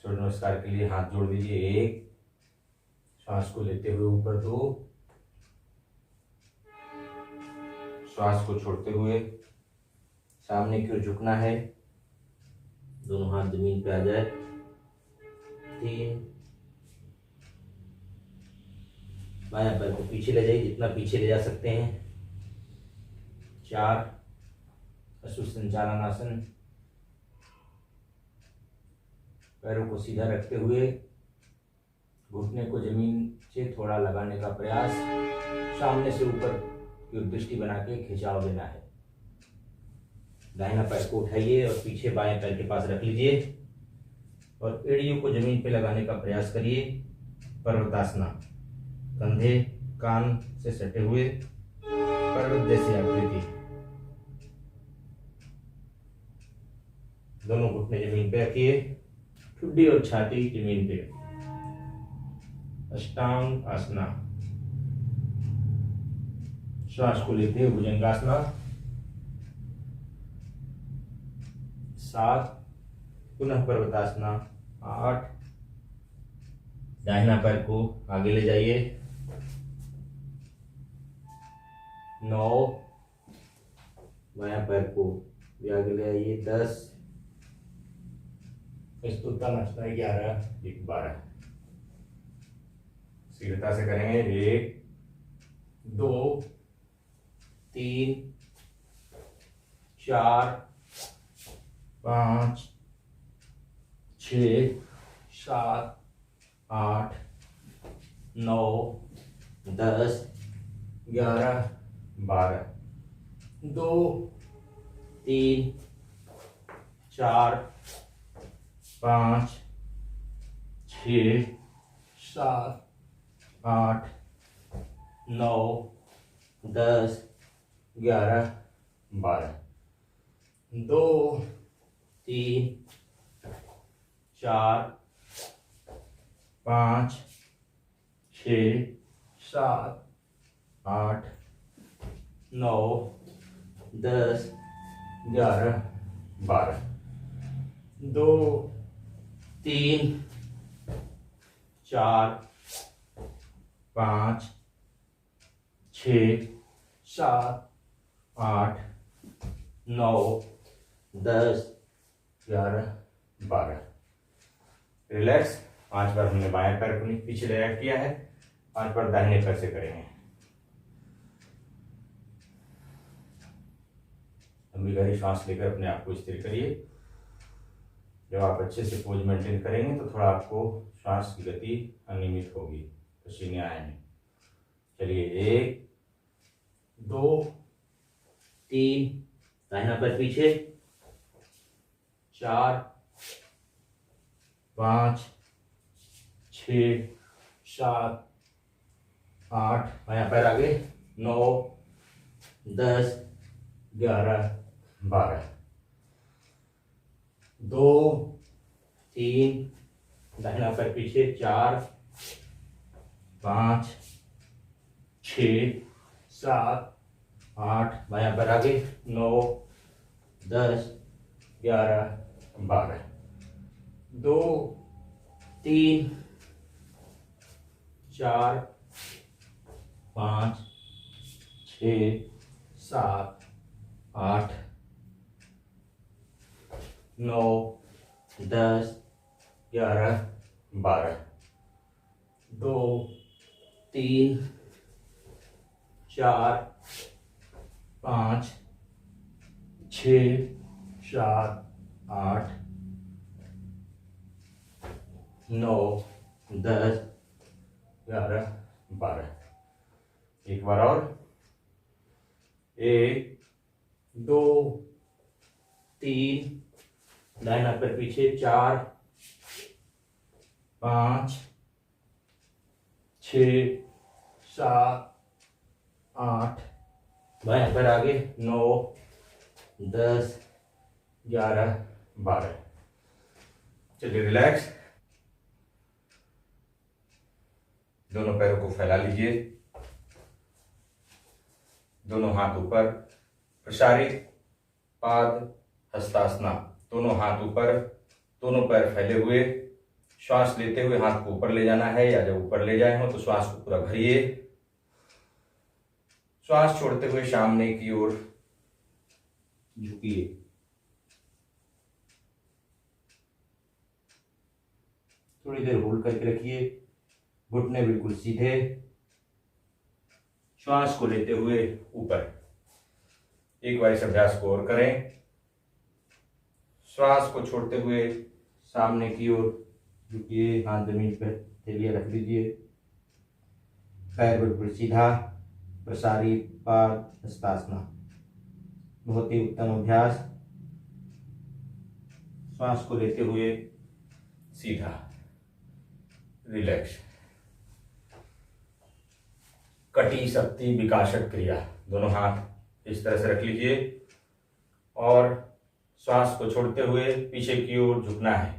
सूर्य नमस्कार के लिए हाथ जोड़ दीजिए। 1, श्वास को लेते हुए ऊपर 2, श्वास को छोड़ते हुए सामने की ओर झुकना है। दोनों हाथ जमीन पे आ जाए। 3, बायां पैर को पीछे ले जाइए, जितना पीछे ले जा सकते हैं। 4, अश्व संचालन आसन। पैरों को सीधा रखते हुए घुटने को जमीन से थोड़ा लगाने का प्रयास। सामने से ऊपर की दृष्टि बना के खिंचाव देना है। दाहिना पैर को उठाइए और पीछे बाएं पैर के पास रख लीजिए और एड़ियों को जमीन पे लगाने का प्रयास करिए। पर्वतासना, कंधे कान से सटे हुए पर्वत जैसी आकृति। दोनों घुटने जमीन पे रखिए, ठुड्डी और छाती जमीन पे। अष्टांग आसना, श्वास को लेते हुए भुजंगासना। 7, पुनः पर्वतासना। 8, दाहिना पैर को आगे ले जाइए। 9, बायां पैर को भी आगे ले आइए। 10, स्तुतानासना। 11, 12। शीघ्रता से करेंगे। 1, 2, 3, 4, 5, 6, 7, 8, 9, 10, 11, 12। 2, 3, 4, 5, 6, 7, 8, 9, 10, 11, 12। 2, 3, 4, 5, 6, 7, 8, 9, 10, 11, 12। 2, 3, 4, 5, 6, 7, 8, 9, 10, 11, 12। रिलैक्स। 5 बार हमने बाएं पैर को पीछे ले किया है। 5 बार दाहिने पैर से करेंगे। लंबी गहरी सांस लेकर अपने आप को स्थिर करिए। जब आप अच्छे से पोज मेंटेन करेंगे तो थोड़ा आपको सांस की गति अनियमित होगी, पसीने आएंगे। चलिए। 1, 2, 3, दाहिना पैर पीछे। 4, 5, 6, 7, 8, बायां पैर आगे। 9, 10, 11, 12। 2, 3, दाहिना पैर पीछे। 4, 5, 6, 7, 8, बायां पैर आगे। 9, 10, 11, 12। 2, 3, 4, 5, 6, 7, 8, 9, 10, 11, 12। 2, 3, 4, 5, 6, 7, 8, 9, 10, 11, 12। एक बार और। 1, 2, 3, दाहिना पैर पीछे। 4, 5, 6, 7, 8, बायां पैर आगे। 9, 10, 11, 12। चलिए रिलैक्स। दोनों पैरों को फैला लीजिए। दोनों हाथ ऊपर, प्रसारित पाद हस्तासना। दोनों हाथ ऊपर, दोनों पैर फैले हुए, श्वास लेते हुए हाथ को ऊपर ले जाना है, या जब ऊपर ले जाए हो तो श्वास को पूरा भरिए। श्वास छोड़ते हुए सामने की ओर झुकिए। थोड़ी देर होल्ड करके रखिए, घुटने बिल्कुल सीधे। श्वास को लेते हुए ऊपर। एक बार इस अभ्यास को और करें। श्वास को छोड़ते हुए सामने की ओर झुकिए, हाथ जमीन पर थैलियां रख दीजिए, पैर बिल्कुल सीधा, प्रसारित पाद हस्तासना। बहुत ही उत्तम अभ्यास। श्वास को लेते हुए सीधा, रिलैक्स। कटी शक्ति विकासक क्रिया। दोनों हाथ इस तरह से रख लीजिए और श्वास को छोड़ते हुए पीछे की ओर झुकना है।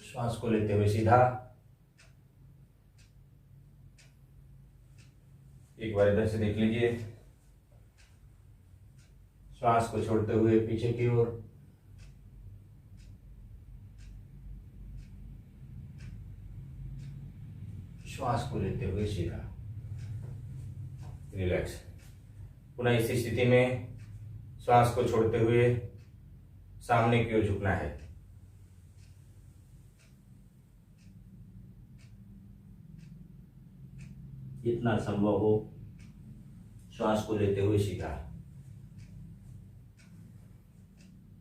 श्वास को लेते हुए सीधा। एक बार इधर से देख लीजिए। श्वास को छोड़ते हुए पीछे की ओर। श्वास को लेते हुए सीधा, रिलैक्स। पुनः इसी स्थिति में श्वास को छोड़ते हुए सामने की ओर झुकना है। जितना संभव हो श्वास को लेते हुए सीधा।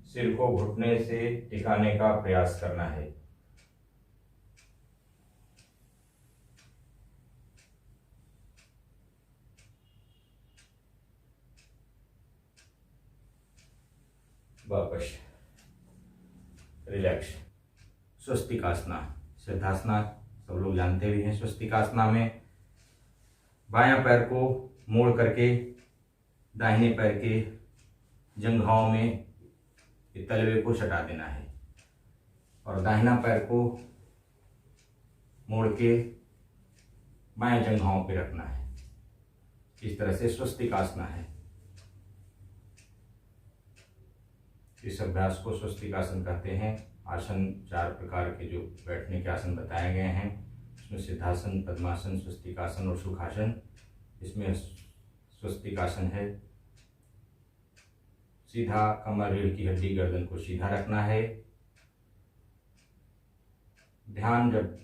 सिर को घुटने से टिकाने का प्रयास करना है। वापस रिलैक्स। स्वस्तिकासना, सिद्धासना सब लोग जानते भी हैं। स्वस्तिकासना में बायां पैर को मोड़ करके दाहिने पैर के जंघाओं में तलवे को सटा देना है और दाहिना पैर को मोड़ के बाएं जंघाओं पे रखना है। इस तरह से स्वस्तिकासना है। इस अभ्यास को स्वस्तिकासन कहते हैं। आसन 4 प्रकार के जो बैठने के आसन बताए गए हैं, इसमें सिद्धासन, पद्मासन, स्वस्तिकासन और सुखासन। इसमें स्वस्तिकासन है। सीधा कमर, रीढ़ की हड्डी, गर्दन को सीधा रखना है। ध्यान जब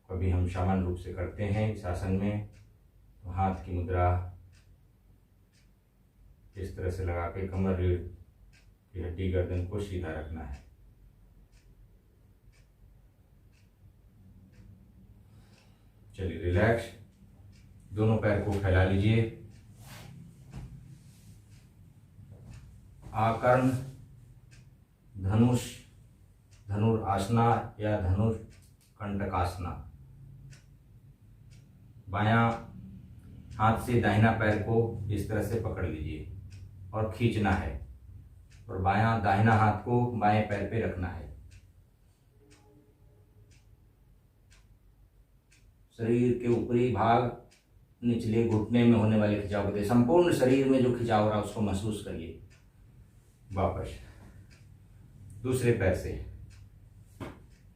कभी हम सामान्य रूप से करते हैं इस आसन में, तो हाथ की मुद्रा इस तरह से लगा के कमर, रीढ़ की हड्डी, गर्दन को सीधा रखना है। चलिए रिलैक्स। दोनों पैर को फैला लीजिए। आकर्ण, धनुष, धनुरासना या धनुष कंटकासना। बायां हाथ से दाहिना पैर को इस तरह से पकड़ लीजिए और खींचना है, और बायां दाहिना हाथ को बाएं पैर पे रखना है। शरीर के ऊपरी भाग, निचले घुटने में होने वाले खिंचाव को, संपूर्ण शरीर में जो खिंचाव हो रहा है उसको महसूस करिए। वापस दूसरे पैर से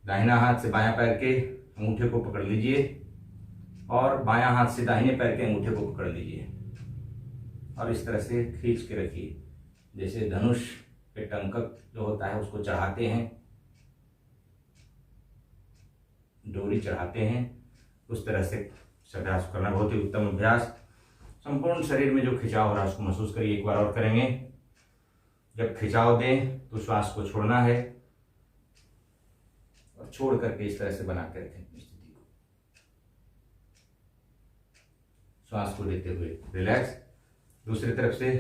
दाहिना हाथ से बायां पैर के अंगूठे को पकड़ लीजिए और बायां हाथ से दाहिने पैर के अंगूठे को पकड़ लीजिए और इस तरह से खींच के रखिए, जैसे धनुष के टंकक जो होता है उसको चढ़ाते हैं, डोरी चढ़ाते हैं, उस तरह से अभ्यास करना। बहुत ही उत्तम अभ्यास। संपूर्ण शरीर में जो खिंचाव हो रहा है उसको महसूस करिए। एक बार और करेंगे। जब खिंचाव दें तो श्वास को छोड़ना है और छोड़ करके इस तरह से बना के रखें स्थिति को। श्वास को लेते हुए रिलैक्स। दूसरी तरफ से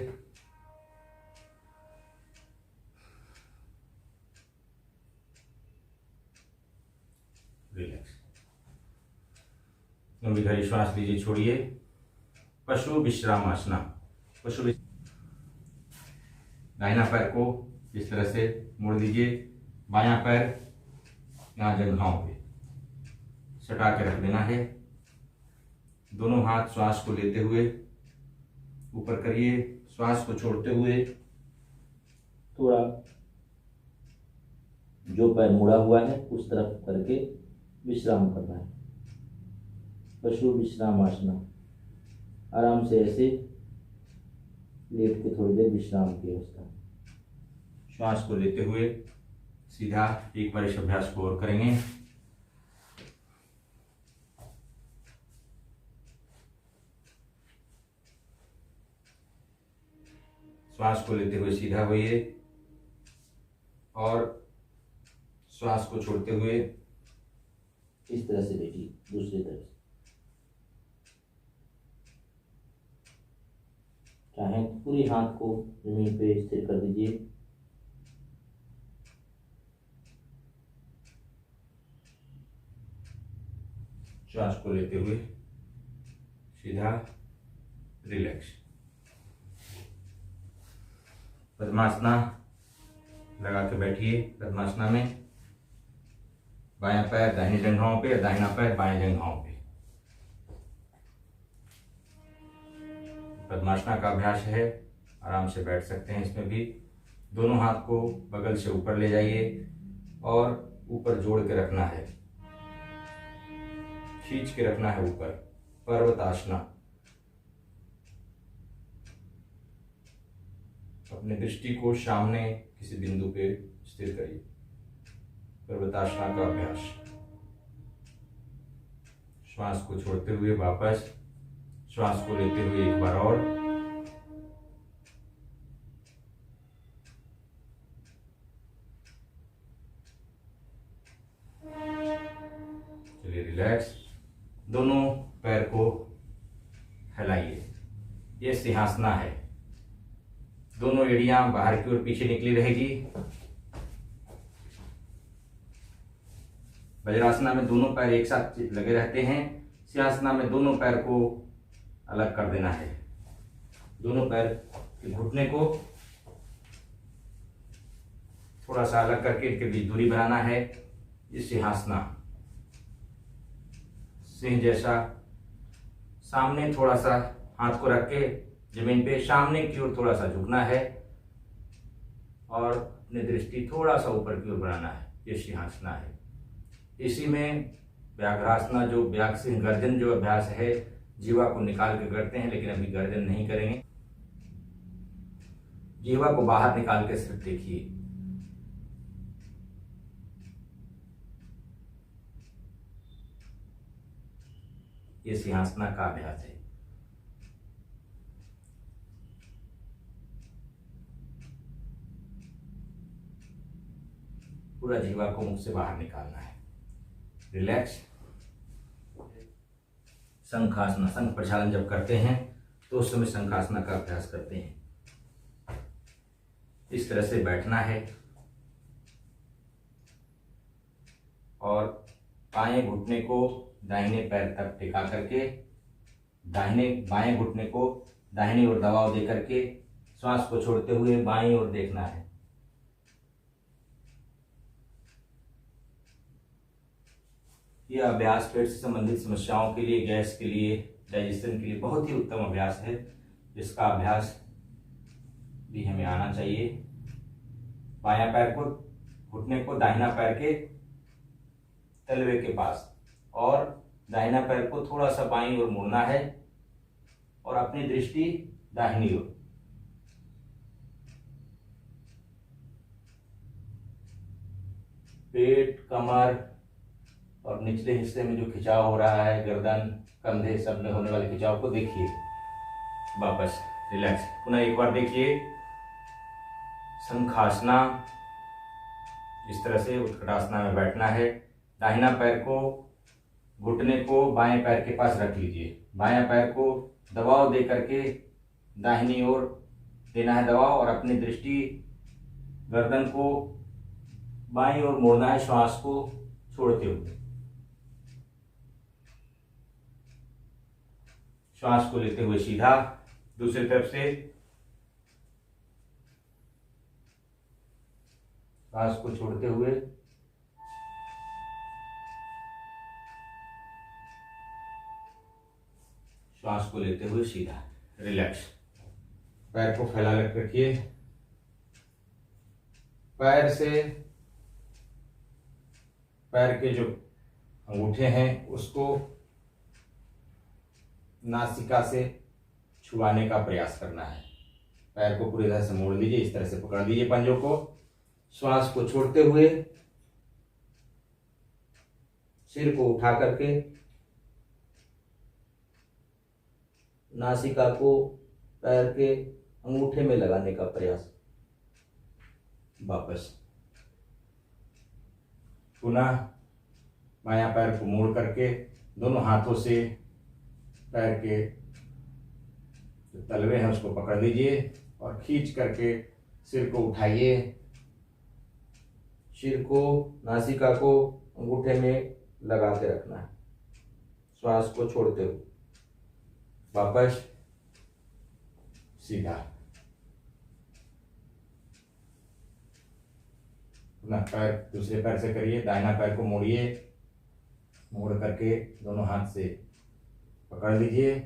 रिलैक्स। लंबी गहरी श्वास लीजिए, छोड़िए। पशु विश्रामासना। पशु दाहिना पैर को इस तरह से मोड़ दीजिए, बायां पैर यहाँ जंघाओं पे सटा के रख देना है। दोनों हाथ श्वास को लेते हुए ऊपर करिए, श्वास को छोड़ते हुए थोड़ा जो पैर मुड़ा हुआ है उस तरफ करके विश्राम करना है। पशु विश्राम आसना, आराम से ऐसे लेट के थोड़ी देर विश्राम की अवस्था। श्वास को लेते हुए सीधा एक बार इस अभ्यास को और करेंगे। श्वास को लेते हुए सीधा होइए और श्वास को छोड़ते हुए इस तरह से बैठिए, दूसरी तरफ से। चाहे पूरी हाथ को जमीन पे स्थिर कर दीजिए। श्वास को लेते हुए सीधा रिलैक्स। पद्मासना लगा के बैठिए। पद्मासना में बायां पैर दाहिनी जंघाओं पे, दाहिना पैर बाएं जंघाओं पे। पद्मासना का अभ्यास है, आराम से बैठ सकते हैं इसमें भी। दोनों हाथ को बगल से ऊपर ले जाइए और ऊपर जोड़ के रखना है, खींच के रखना है ऊपर। पर्वतासना। अपने दृष्टि को सामने किसी बिंदु पे स्थिर करिए। पर्वतासना का अभ्यास। श्वास को छोड़ते हुए वापस श्वास को लेते हुए एक बार और। चलिए रिलैक्स। दोनों पैर को हिलाइए। ये सिंहासना है। दोनों एड़ियां बाहर की ओर पीछे निकली रहेगी। वज्रासना में दोनों पैर एक साथ लगे रहते हैं। सिंहासना में दोनों पैर को अलग कर देना है। दोनों पैर के घुटने को थोड़ा सा अलग करके इनके बीच दूरी बनाना है। ये सिंहासना, सिंह जैसा सामने थोड़ा सा हाथ को रख के जमीन पे सामने की ओर थोड़ा सा झुकना है और अपनी दृष्टि थोड़ा सा ऊपर की ओर बनाना है। ये सिंहासना है। इसी में व्याघ्रासना, जो व्याघ्र सिंह गर्जन जो अभ्यास है, जीवा को निकाल के करते हैं, लेकिन अभी गर्जन नहीं करेंगे। जीवा को बाहर निकाल के सिर्फ देखिए। ये सिंहासना का अभ्यास है। पूरा जीवा को मुख से बाहर निकालना है। रिलैक्स। शंखासना, शंख प्रक्षालन जब करते हैं तो उस समय शंखासना का अभ्यास करते हैं। इस तरह से बैठना है और बाएं घुटने को दाहिने पैर तक टिका करके बाएं घुटने को दाहिनी ओर दबाव दे करके श्वास को छोड़ते हुए बाईं ओर देखना है। यह अभ्यास पेट से संबंधित समस्याओं के लिए, गैस के लिए, डाइजेशन के लिए बहुत ही उत्तम अभ्यास है। जिसका अभ्यास भी हमें आना चाहिए। बायां पैर को, घुटने को दाहिना पैर के तलवे के पास और दाहिना पैर को थोड़ा सा बाईं ओर मुड़ना है और अपनी दृष्टि दाहिनी ओर। पेट, कमर और निचले हिस्से में जो खिंचाव हो रहा है, गर्दन, कंधे, सब में होने वाले खिंचाव को देखिए। वापस रिलैक्स। पुनः एक बार देखिए। शंखासना, इस तरह से उत्कटासना में बैठना है। दाहिना पैर को, घुटने को बाएं पैर के पास रख लीजिए। बाएं पैर को दबाव दे करके दाहिनी ओर देना है दबाव और अपनी दृष्टि गर्दन को बाईं ओर मोड़ना है श्वास को छोड़ते हुए। श्वास को लेते हुए सीधा दूसरी तरफ से श्वास को छोड़ते हुए श्वास को लेते हुए सीधा रिलैक्स। पैर को फैला कर रखिए। पैर के जो अंगूठे हैं उसको नासिका से छुआने का प्रयास करना है। पैर को पूरी तरह से मोड़ लीजिए, इस तरह से पकड़ लीजिए पंजों को। श्वास को छोड़ते हुए सिर को उठा करके नासिका को पैर के अंगूठे में लगाने का प्रयास। वापस पुनः बायां पैर को मोड़ करके दोनों हाथों से पैर के जो तलवे हैं उसको पकड़ लीजिए और खींच करके सिर को उठाइए। सिर को, नासिका को अंगूठे में लगा के रखना है, श्वास को छोड़ते हुए। वापस सीधा। अपना पैर दूसरे पैर से करिए। दाहिना पैर को मोड़िए, मोड़ करके दोनों हाथ से पकड़ लीजिए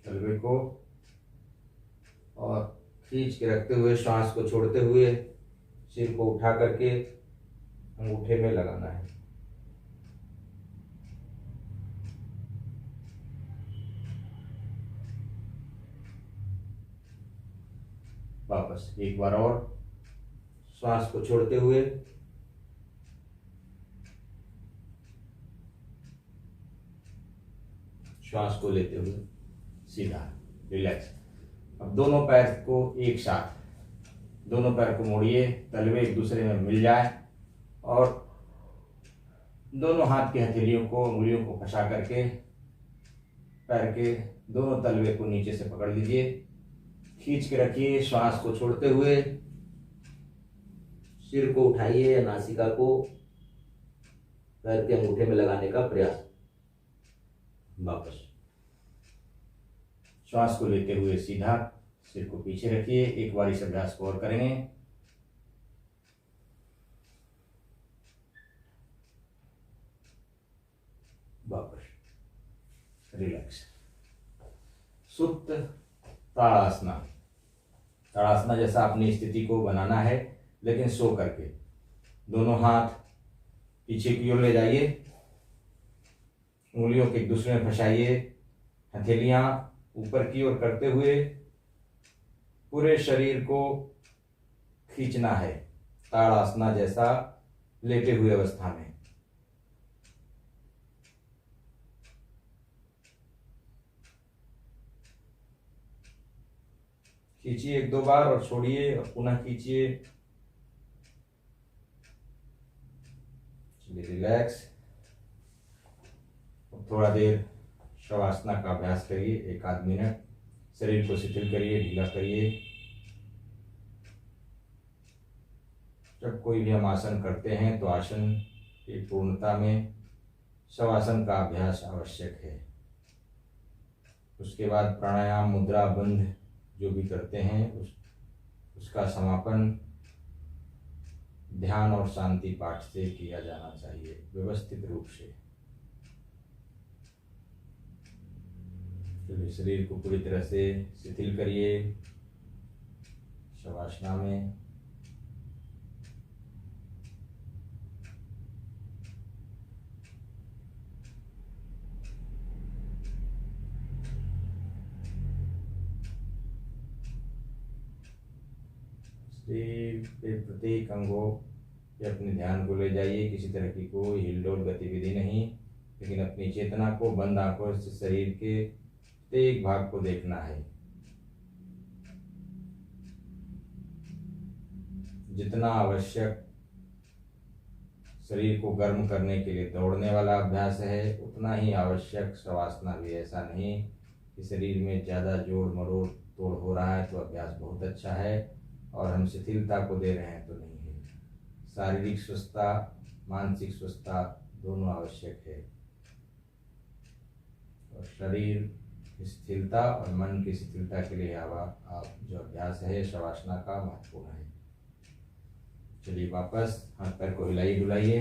तलवे को और खींच के रखते हुए श्वास को छोड़ते हुए सिर को उठा करके अंगूठे में लगाना है। वापस एक बार और श्वास को छोड़ते हुए श्वास को लेते हुए सीधा रिलैक्स। अब दोनों पैर को एक साथ, दोनों पैर को मोड़िए, तलवे एक दूसरे में मिल जाए और दोनों हाथ की हथेलियों को, उंगलियों को फंसा करके पैर के दोनों तलवे को नीचे से पकड़ लीजिए, खींच के रखिए। श्वास को छोड़ते हुए सिर को उठाइए या नासिका को पैर के अंगूठे में लगाने का प्रयास। वापस श्वास को लेते हुए सीधा सिर को पीछे रखिए। एक बार इस अभ्यास को और करेंगे। वापस रिलैक्स। सुप्त ताड़ासना। ताड़ासना जैसा अपनी स्थिति को बनाना है, लेकिन सो करके। दोनों हाथ पीछे की ओर ले जाइए, उंगलियों के एक दूसरे में फंसाइए, हथेलियां ऊपर की ओर करते हुए पूरे शरीर को खींचना है, ताड़ासना जैसा लेटे हुए अवस्था में। खींचिए एक दो बार और छोड़िए और पुनः खींचिए। चलिए रिलैक्स। थोड़ा देर शवासना का अभ्यास करिए, एक आध मिनट। शरीर को शिथिल करिए, ढीला करिए। जब कोई भी हम आसन करते हैं तो आसन की पूर्णता में शवासन का अभ्यास आवश्यक है। उसके बाद प्राणायाम, मुद्रा, बंध जो भी करते हैं उसका समापन ध्यान और शांति पाठ से किया जाना चाहिए, व्यवस्थित रूप से। चलिए शरीर को पूरी तरह से शिथिल करिए शवासना में। शरीर के प्रत्येक अंगों पे अपने ध्यान को ले जाइए। किसी तरह की कोई हिलडोल गतिविधि नहीं, लेकिन अपनी चेतना को बंद आंखों से शरीर के प्रत्येक भाग को देखना है। जितना आवश्यक शरीर को गर्म करने के लिए दौड़ने वाला अभ्यास है, उतना ही आवश्यक शवासना भी। ऐसा नहीं कि शरीर में ज़्यादा जोड़ मरोड़ तोड़ हो रहा है तो अभ्यास बहुत अच्छा है और हम शिथिलता को दे रहे हैं तो नहीं है। शारीरिक स्वस्थता, मानसिक स्वस्थता दोनों आवश्यक है। और शरीर स्थिरता और मन की शिथिलता के लिए आप जो अभ्यास है शवासना का महत्वपूर्ण है। चलिए वापस हाथ पैर को हिलाइए डुलाइए,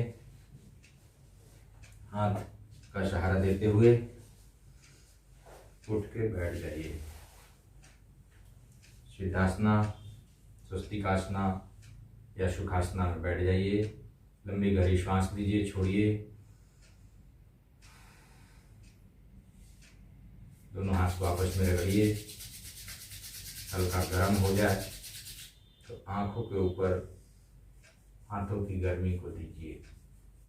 हाथ का सहारा देते हुए उठ के बैठ जाइए। सिद्धासना, स्वस्तिकासना या सुखासना में बैठ जाइए। लंबी गहरी श्वास लीजिए, छोड़िए। दोनों हाथ को आपस में रगड़िए। हल्का गर्म हो जाए तो आंखों के ऊपर हाथों की गर्मी को दीजिए।